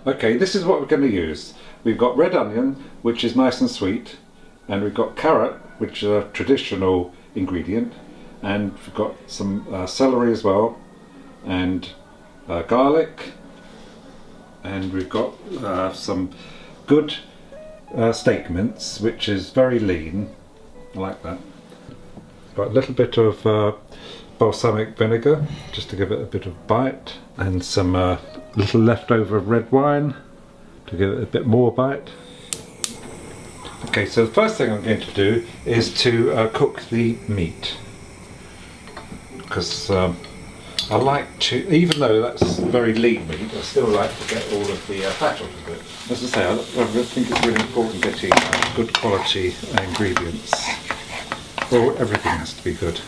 Okay, this is what we're going to use. We've got red onion, which is nice and sweet, and we've got carrot, which is a traditional ingredient, and we've got some celery as well, and garlic, and we've got some good steak mince, which is very lean. I like that. Got a little bit of balsamic vinegar, just to give it a bit of bite, and some little leftover red wine to give it a bit more bite. Okay, so the first thing I'm going to do is to cook the meat, because I like to, even though that's very lean meat, I still like to get all of the fat off of it. As I say, I think it's really important getting good quality ingredients. Well, everything has to be good.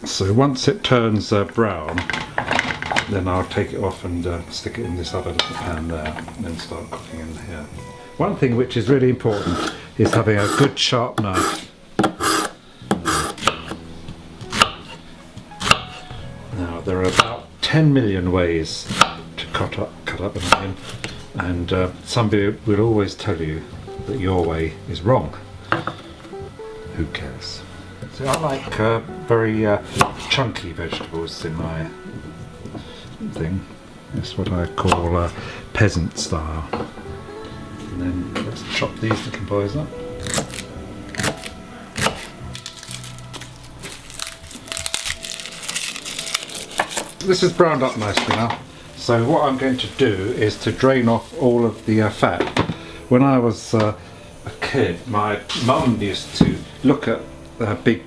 So once it turns brown, then I'll take it off and stick it in this other little pan there, and then start cooking in here. One thing which is really important is having a good sharp knife. Now there are about 10 million ways to cut up an onion, and somebody will always tell you that your way is wrong. Who cares? So I like very chunky vegetables in my thing. That's what I call peasant style. And then let's chop these little boys up. This is browned up nicely now. So what I'm going to do is to drain off all of the fat. When I was a kid, my mum used to look at a big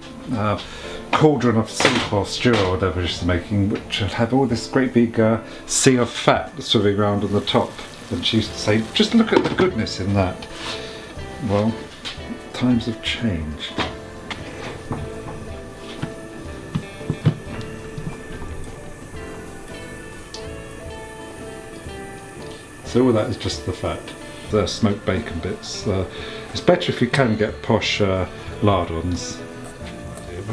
cauldron of soup or stew or whatever she's making, which would have all this great big sea of fat swimming around on the top, and she used to say, just look at the goodness in that. Well, times have changed. So all that is just the fat, the smoked bacon bits. It's better if you can get posh lardons.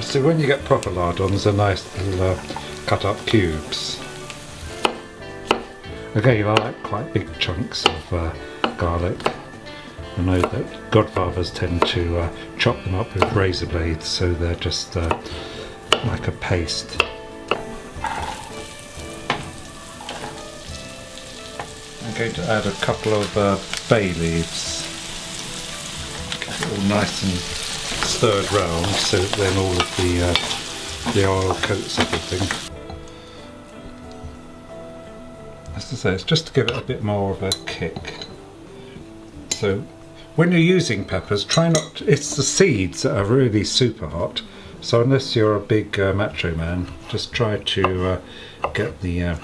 So when you get proper lardons, they're nice little cut up cubes. Again, I like quite big chunks of garlic. I know that godfathers tend to chop them up with razor blades, so they're just like a paste. I'm going to add a couple of bay leaves. Get it all nice and stirred round, so that then all of the oil coats everything. As I say, it's just to give it a bit more of a kick. So when you're using peppers, try not to, it's the seeds that are really super hot, so unless you're a big macho man, just try to get the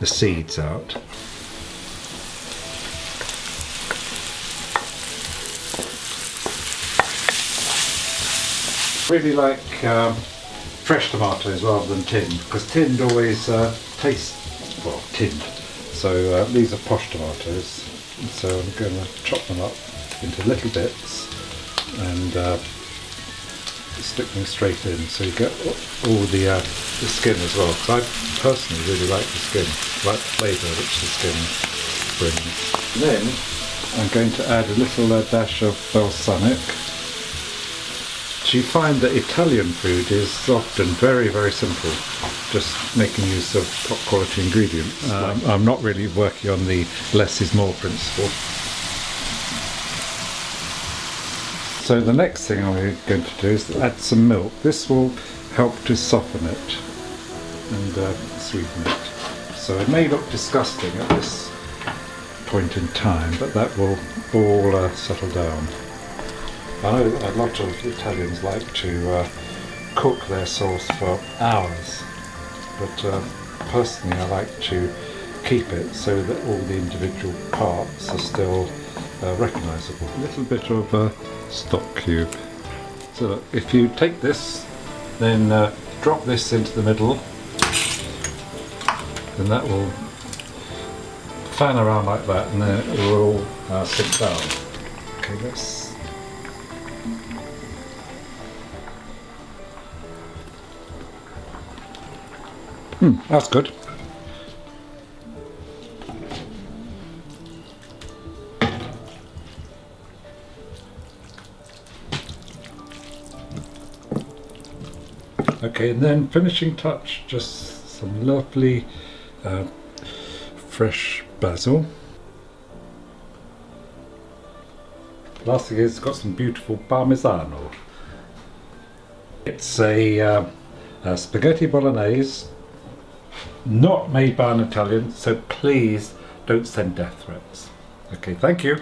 seeds out. Really like fresh tomatoes rather than tinned, because tinned always tastes, well, tinned. So these are posh tomatoes, so I'm going to chop them up into little bits and stick them straight in, so you get all the skin as well. Because I personally really like the skin, like the flavour which the skin brings. Then I'm going to add a little dash of balsamic. So you find that Italian food is often very, very simple, just making use of top quality ingredients. I'm not really working on the less is more principle. So the next thing I'm going to do is add some milk. This will help to soften it and sweeten it. So it may look disgusting at this point in time, but that will all settle down. I know a lot of Italians like to cook their sauce for hours, but personally I like to keep it so that all the individual parts are still recognisable. A little bit of stock cube. So look, if you take this, then drop this into the middle, then that will fan around like that, and then it will all sink down. Okay, let's. That's good. Okay, and then finishing touch, just some lovely fresh basil. Last thing is, it's got some beautiful parmigiano. It's a spaghetti bolognese, not made by an Italian, so please don't send death threats. Okay, thank you.